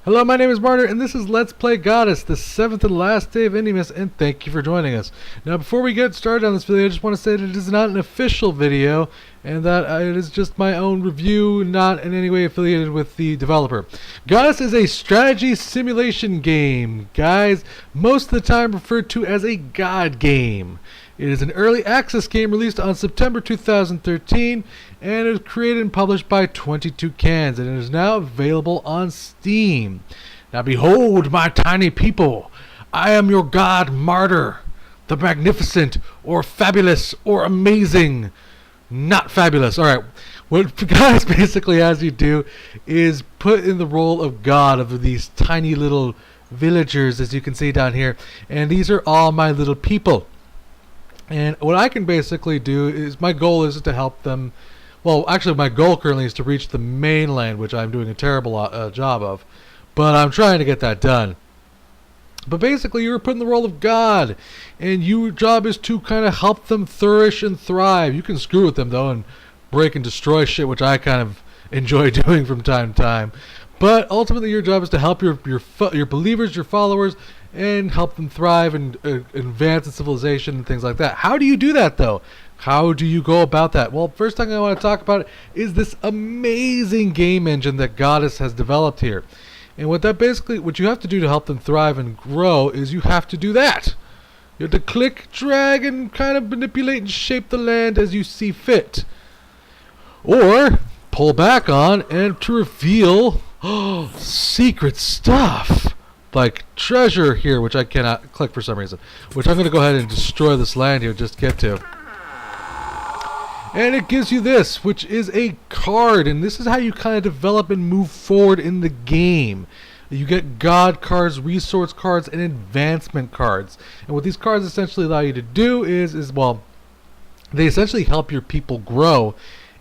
Hello, my name is Martyr, and this is Let's Play Godus, the 7th and last day of IndieMas, and thank you for joining us. Now, before we get started on this video, I just want to say that it is not an official video, and that it is just my own review, not in any way affiliated with the developer. Godus is a strategy simulation game, guys, most of the time referred to as a God game. It is an early access game released on September 2013, and it was created and published by 22 Cans, and it is now available on Steam. Now behold, my tiny people, I am your god Martyr, the magnificent, or fabulous, or amazing. Not fabulous. Alright, what Godus basically has you do is put in the role of god of these tiny little villagers, as you can see down here, and these are all my little people. And what I can basically do is, my goal is to help them. Well, actually, my goal currently is to reach the mainland, which I'm doing a terrible job of. But I'm trying to get that done. But basically, you're put in the role of God. And your job is to kind of help them flourish and thrive. You can screw with them, though, and break and destroy shit, which I kind of enjoy doing from time to time. But ultimately, your job is to help your believers, your followers, and help them thrive and advance in civilization and things like that. How do you do that, though? How do you go about that? Well, first thing I want to talk about is this amazing game engine that Godus has developed here. And what you have to do to help them thrive and grow is you have to do that. You have to click, drag, and kind of manipulate and shape the land as you see fit. Or pull back on and to reveal secret stuff. Like treasure here, which I cannot click for some reason. Which I'm going to go ahead and destroy this land here, just get to. And it gives you this, which is a card. And this is how you kind of develop and move forward in the game. You get God cards, resource cards, and advancement cards. And what these cards essentially allow you to do is well, they essentially help your people grow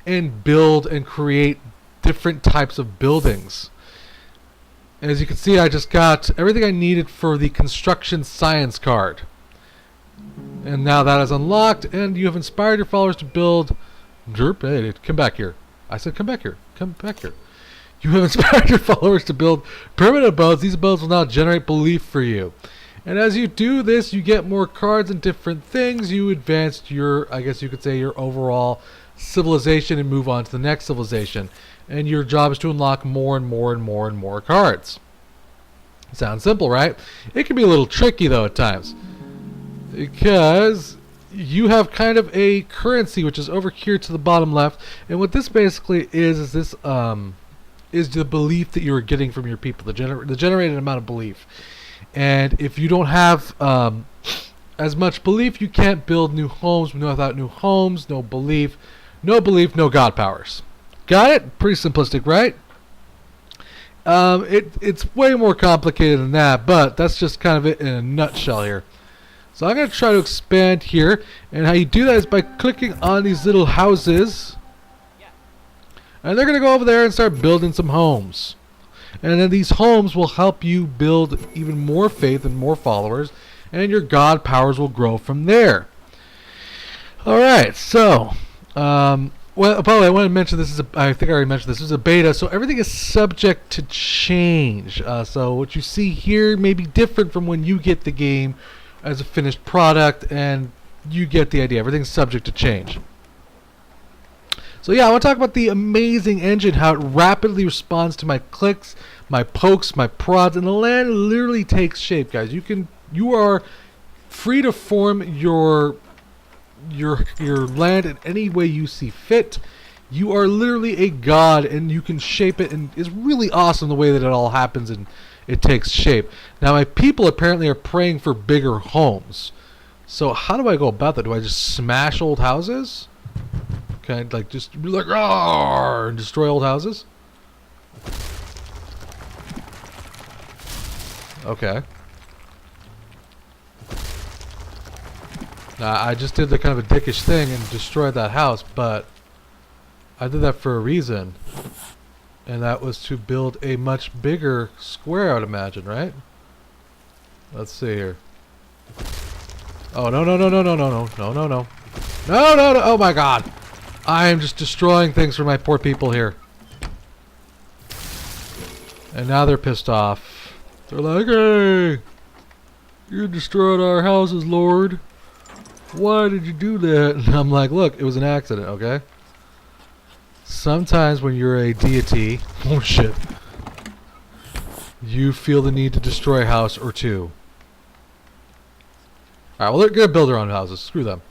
and build and create different types of buildings. As you can see, I just got everything I needed for the construction science card. And now that is unlocked, and you have inspired your followers to build... Hey, come back here. I said come back here. Come back here. You have inspired your followers to build permanent abodes. These abodes will now generate belief for you. And as you do this, you get more cards and different things. You advance your, I guess you could say, your overall civilization and move on to the next civilization. And your job is to unlock more and more and more and more cards. Sounds simple, right? It can be a little tricky, though, at times. Because you have kind of a currency, which is over here to the bottom left. And what this basically is this is the belief that you're getting from your people, the generated amount of belief. And if you don't have as much belief, you can't build new homes. Without new homes, no belief, no God powers. Got it? Pretty simplistic, right? It's way more complicated than that, but that's just kind of it in a nutshell here. So I'm going to try to expand here, and how you do that is by clicking on these little houses, and they're going to go over there and start building some homes. And then these homes will help you build even more faith and more followers, and your God powers will grow from there. Alright, so... well, by the way, I want to mention this is I think I already mentioned this is a beta, so everything is subject to change. So what you see here may be different from when you get the game as a finished product, and you get the idea. Everything's subject to change. So yeah, I want to talk about the amazing engine, how it rapidly responds to my clicks, my pokes, my prods, and the land literally takes shape, guys. You are free to form your land in any way you see fit. You are literally a god, and you can shape it, and it's really awesome the way that it all happens and it takes shape. Now my people apparently are praying for bigger homes. So how do I go about that? Do I just smash old houses? Can I just be like roar and destroy old houses? Okay. Now, I just did the kind of a dickish thing and destroyed that house, but I did that for a reason. And that was to build a much bigger square, I would imagine, right? Let's see here. Oh, no. No. Oh, my God. I am just destroying things for my poor people here. And now they're pissed off. They're like, hey, you destroyed our houses, Lord. Why did you do that? And I'm like, look, it was an accident, okay? Sometimes when you're a deity, oh shit, you feel the need to destroy a house or two. Alright, well, they're gonna build their own houses. Screw them.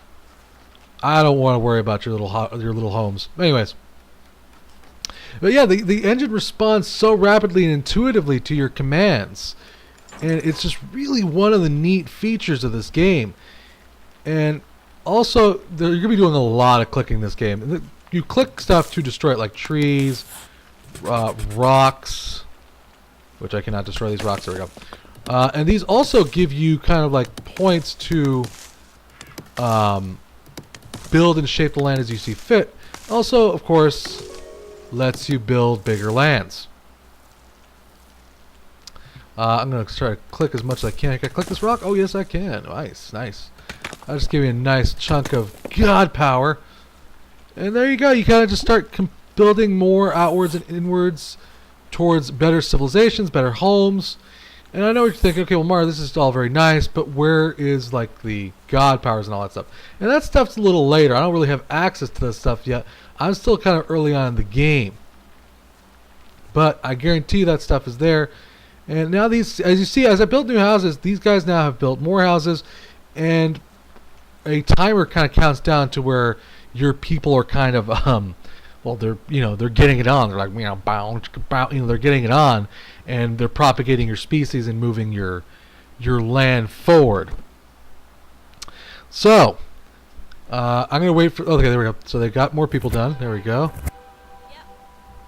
I don't want to worry about your little homes. Anyways. But yeah, the engine responds so rapidly and intuitively to your commands. And it's just really one of the neat features of this game. And also, you're going to be doing a lot of clicking this game. You click stuff to destroy it, like trees, rocks, which I cannot destroy these rocks. There we go. And these also give you kind of like points to build and shape the land as you see fit. Also, of course, lets you build bigger lands. I'm going to try to click as much as I can. Can I click this rock? Oh, yes, I can. Nice, nice. I'll just give you a nice chunk of God power. And there you go. You kind of just start building more outwards and inwards towards better civilizations, better homes. And I know what you're thinking, okay, well, Martyr, this is all very nice, but where is, like, the God powers and all that stuff? And that stuff's a little later. I don't really have access to that stuff yet. I'm still kind of early on in the game. But I guarantee that stuff is there. And now these, as you see, as I build new houses, these guys now have built more houses. And a timer kind of counts down to where your people are kind of, well, they're getting it on. They're like, they're getting it on. And they're propagating your species and moving your land forward. So, I'm going to wait for... Okay, there we go. So they got more people done. There we go.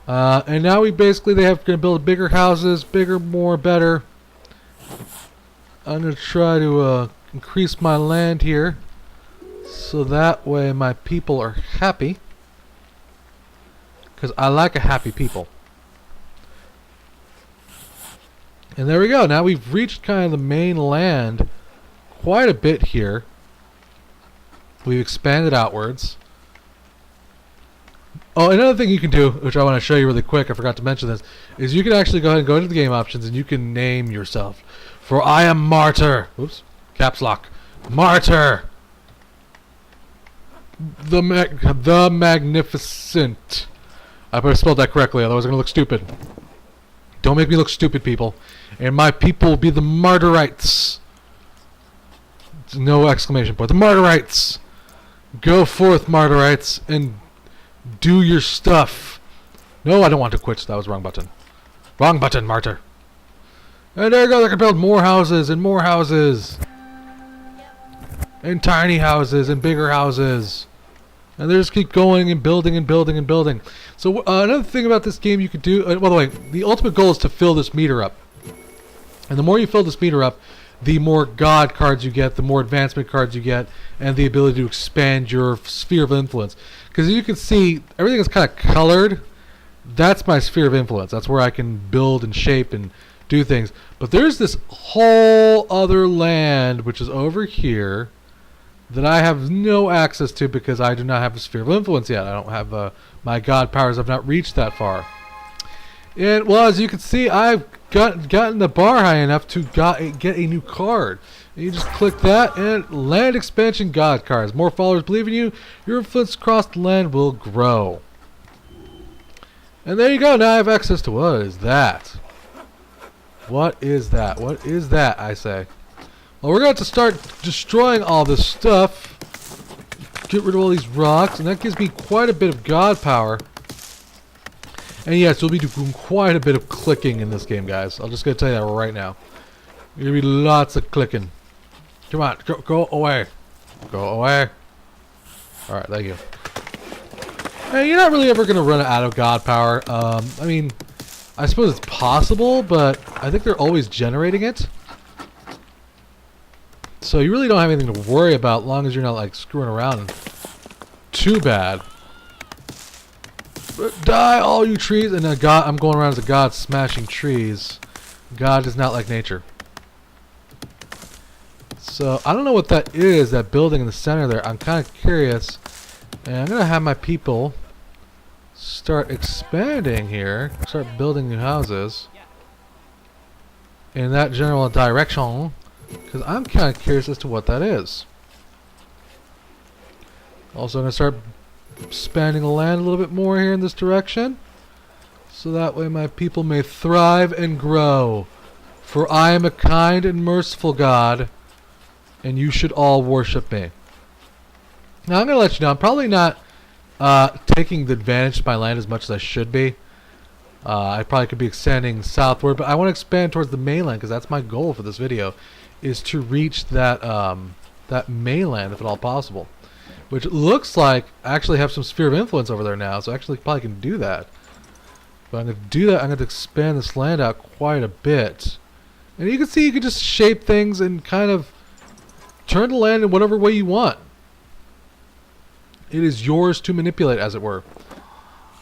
And now they have going to build bigger houses. Bigger, more, better. I'm going to try to increase my land here. So that way my people are happy. Because I like a happy people. And there we go. Now we've reached kind of the main land quite a bit here. We've expanded outwards. Oh, another thing you can do, which I want to show you really quick, I forgot to mention this, is you can actually go ahead and go into the game options and you can name yourself. For I am Martyr. Oops. Caps lock. Martyr. The Magnificent. I better spell that correctly, otherwise I'm going to look stupid. Don't make me look stupid, people. And my people will be the Martyrites. No exclamation point. The Martyrites. Go forth, Martyrites, and do your stuff. No, I don't want to quit. That was the wrong button. Wrong button, Martyr. And there you go. They can build more houses and more houses. And tiny houses and bigger houses. And they just keep going and building and building and building. So another thing about this game you could do... by the way, the ultimate goal is to fill this meter up. And the more you fill this meter up, the more God cards you get, the more advancement cards you get, and the ability to expand your sphere of influence. Because you can see, everything is kind of colored. That's my sphere of influence. That's where I can build and shape and do things. But there's this whole other land, which is over here, that I have no access to because I do not have a sphere of influence yet. I don't have my God powers have not reached that far. And well, as you can see, I've gotten the bar high enough to get a new card. And you just click that and land expansion God cards. More followers believe in you. Your influence across the land will grow. And there you go. Now I have access to what is that? What is that? What is that? I say. Well, we're going to have to start destroying all this stuff. Get rid of all these rocks, and that gives me quite a bit of God power. And yes, we'll be doing quite a bit of clicking in this game, guys. I'm just going to tell you that right now. There's going to be lots of clicking. Come on, go away. Go away. Alright, thank you. Hey, you're not really ever going to run out of God power. I mean, I suppose it's possible, but I think they're always generating it. So you really don't have anything to worry about as long as you're not like screwing around too bad. But die all you trees, and I'm going around as a god smashing trees. God is not like nature. So I don't know what that is, that building in the center there. I'm kind of curious. And I'm going to have my people start expanding here. Start building new houses. in that general direction, because I'm kind of curious as to what that is. Also, I'm going to start expanding the land a little bit more here in this direction, so that way my people may thrive and grow. For I am a kind and merciful God, and you should all worship me. Now, I'm going to let you know, I'm probably not taking the advantage of my land as much as I should be. I probably could be extending southward, but I want to expand towards the mainland, because that's my goal for this video, is to reach that that mainland, if at all possible. Which looks like I actually have some sphere of influence over there now, so I actually probably can do that. But I'm going to do that, I'm going to expand this land out quite a bit. And you can see you can just shape things and kind of turn the land in whatever way you want. It is yours to manipulate, as it were.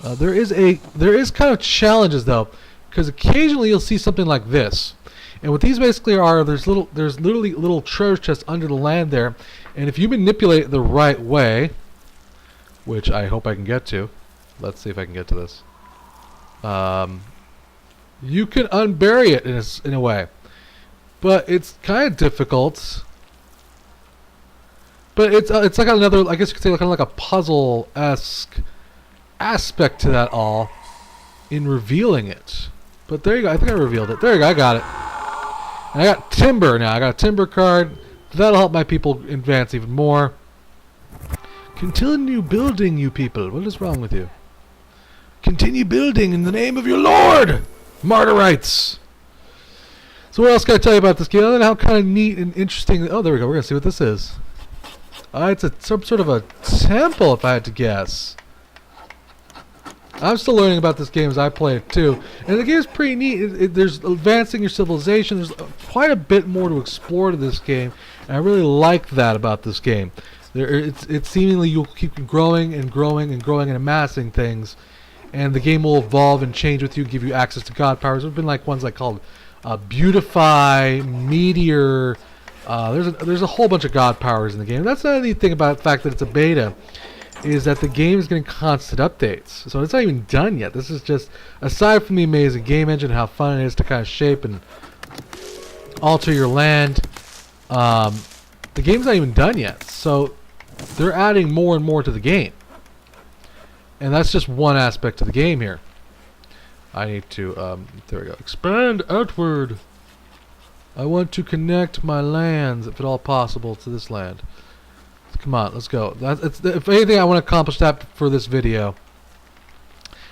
There is kind of challenges though, because occasionally you'll see something like this, and what these basically are, there's literally little treasure chests under the land there, and if you manipulate it the right way, which I hope I can get to, let's see if I can get to this. You can unbury it in a way, but it's kind of difficult. But it's like another, I guess you could say, kind of like a puzzle-esque aspect to that all in revealing it. But there you go. I think I revealed it. There you go. I got it. And I got timber now. I got a timber card. That'll help my people advance even more. Continue building, you people. What is wrong with you? Continue building in the name of your Lord! Martyrites! So what else can I tell you about this game? Other than how kind of neat and interesting... Oh, there we go. We're going to see what this is. It's some sort of a temple, if I had to guess. I'm still learning about this game as I play it too, and the game is pretty neat. There's advancing your civilization. There's quite a bit more to explore to this game, and I really like that about this game. It's seemingly you'll keep growing and growing and growing and amassing things, and the game will evolve and change with you, give you access to god powers. There've been like ones like called Beautify, Meteor. There's a whole bunch of god powers in the game. That's not anything about the fact that it's a beta, is that the game is getting constant updates. So it's not even done yet. This is just, aside from the amazing game engine, how fun it is to kind of shape and alter your land, the game's not even done yet. So they're adding more and more to the game. And that's just one aspect of the game here. I need to, there we go, expand outward. I want to connect my lands, if at all possible, to this land. Come on, let's go. If anything, I want to accomplish that for this video.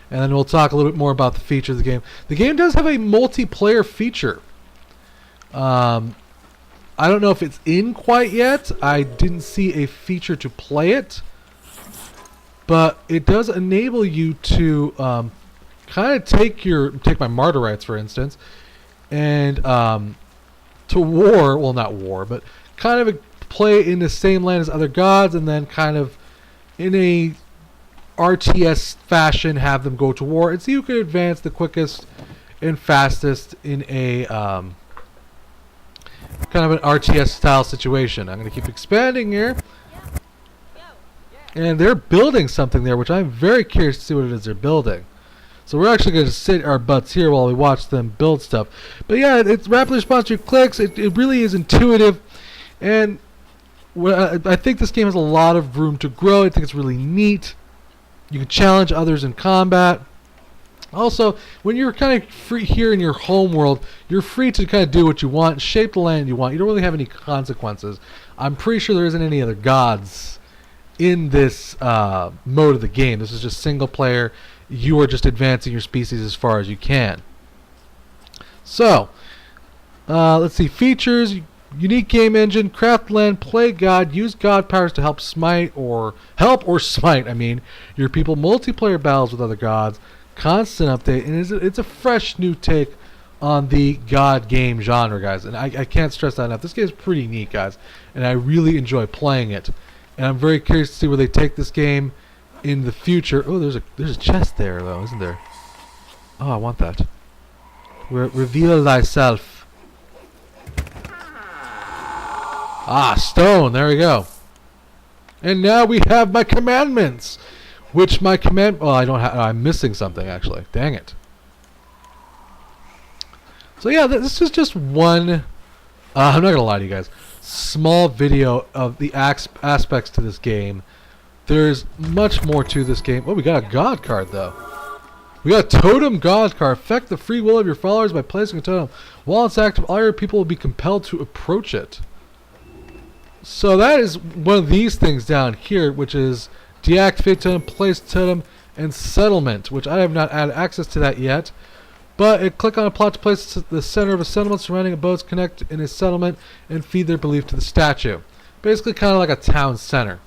And then we'll talk a little bit more about the feature of the game. The game does have a multiplayer feature. I don't know if it's in quite yet. I didn't see a feature to play it. But it does enable you to kind of take my Martyr rights, for instance, and to war, well, not war, but kind of play in the same land as other gods, and then kind of in a RTS fashion have them go to war, and so you can advance the quickest and fastest in a kind of an RTS style situation. I'm going to keep expanding here, and they're building something there, which I'm very curious to see what it is they're building. So we're actually going to sit our butts here while we watch them build stuff. But yeah, it's rapidly responds to your clicks. It really is intuitive, and I think this game has a lot of room to grow. I think it's really neat. You can challenge others in combat. Also, when you're kind of free here in your home world, you're free to kind of do what you want, shape the land you want. You don't really have any consequences. I'm pretty sure there isn't any other gods in this mode of the game. This is just single player. You are just advancing your species as far as you can. So, let's see. Features. Unique game engine, craft land, play god, use god powers to help or smite, I mean, your people, multiplayer battles with other gods, constant update, and it's a fresh new take on the god game genre, guys, and I can't stress that enough. This game is pretty neat, guys, and I really enjoy playing it, and I'm very curious to see where they take this game in the future. Oh, there's a chest there, though, isn't there? Oh, I want that. Reveal thyself. Ah, stone. There we go. And now we have my commandments, which my command. Oh, I don't have. I'm missing something actually. Dang it. So yeah, this is just one, I'm not going to lie to you guys, small video of the aspects to this game. There's much more to this game. Oh, we got a God card, though. We got a Totem God card. Affect the free will of your followers by placing a totem. While it's active, all your people will be compelled to approach it. So that is one of these things down here, which is deactivate totem, place totem, and settlement, which I have not had access to that yet. But click on a plot to place the center of a settlement surrounding a boats, connect in a settlement, and feed their belief to the statue. Basically kind of like a town center.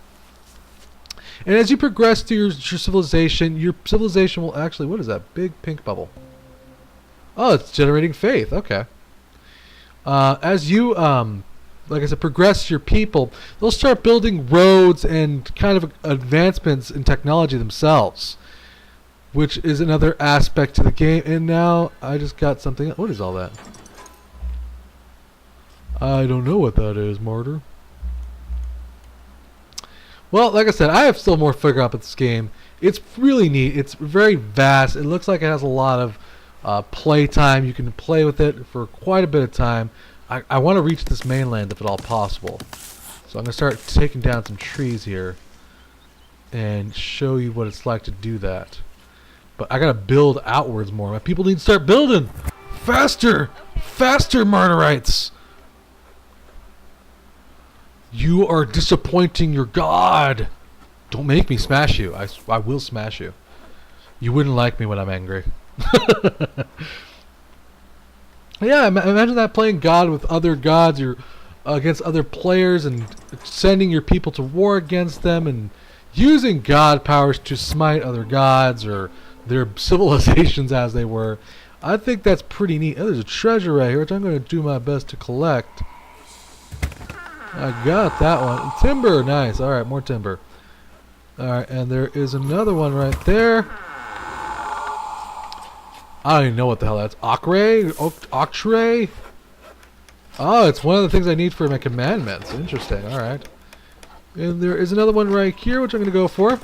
And as you progress through your civilization will actually... What is that big pink bubble? Oh, it's generating faith. Okay. As you, like I said, progress your people, they'll start building roads and kind of advancements in technology themselves, which is another aspect to the game. And now I just got something. What is all that? I don't know what that is, Martyr. Well, like I said, I have still more to figure out with this game. It's really neat. It's very vast. It looks like it has a lot of play time. You can play with it for quite a bit of time. I want to reach this mainland if at all possible. So I'm going to start taking down some trees here and show you what it's like to do that. But I got to build outwards more. My people need to start building. Faster! Faster, Martyrites! You are disappointing your god. Don't make me smash you. I will smash you. You wouldn't like me when I'm angry. Yeah, imagine that, playing God with other gods. You're against other players and sending your people to war against them and using god powers to smite other gods or their civilizations as they were. I think that's pretty neat. Oh, there's a treasure right here, which I'm going to do my best to collect. I got that one. Timber, nice. Alright, more timber. Alright, and there is another one right there. I don't even know what the hell that's. Ocre? Octre? Oh, it's one of the things I need for my commandments. Interesting, alright. And there is another one right here, which I'm going to go for.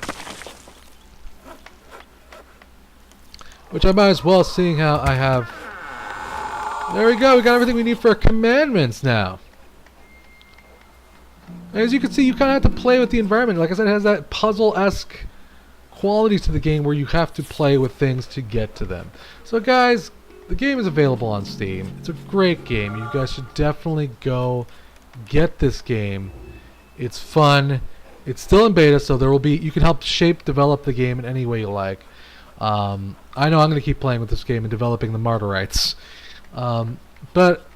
Which I might as well, seeing how I have... There we go, we got everything we need for our commandments now. As you can see, you kind of have to play with the environment. Like I said, it has that puzzle-esque quality to the game where you have to play with things to get to them. So guys, the game is available on Steam. It's a great game. You guys should definitely go get this game. It's fun. It's still in beta, so there will be... You can help develop the game in any way you like. I know I'm going to keep playing with this game and developing the Martyrites. But...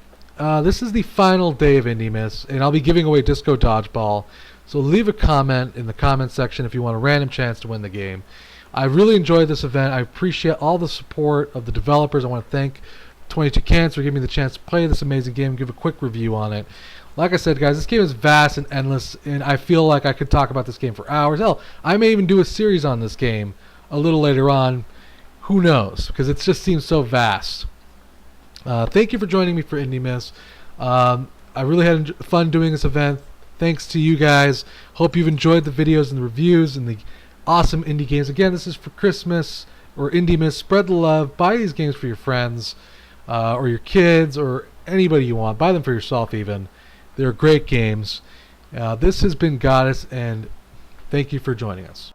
this is the final day of IndieMas, and I'll be giving away Disco Dodgeball. So leave a comment in the comment section if you want a random chance to win the game. I really enjoyed this event. I appreciate all the support of the developers. I want to thank 22 Cans for giving me the chance to play this amazing game and give a quick review on it. Like I said, guys, this game is vast and endless, and I feel like I could talk about this game for hours. Hell, I may even do a series on this game a little later on. Who knows? Because it just seems so vast. Thank you for joining me for IndieMas. I really had fun doing this event. Thanks to you guys. Hope you've enjoyed the videos and the reviews and the awesome indie games. Again, this is for Christmas or IndieMas. Spread the love. Buy these games for your friends or your kids or anybody you want. Buy them for yourself even. They're great games. This has been Godus, and thank you for joining us.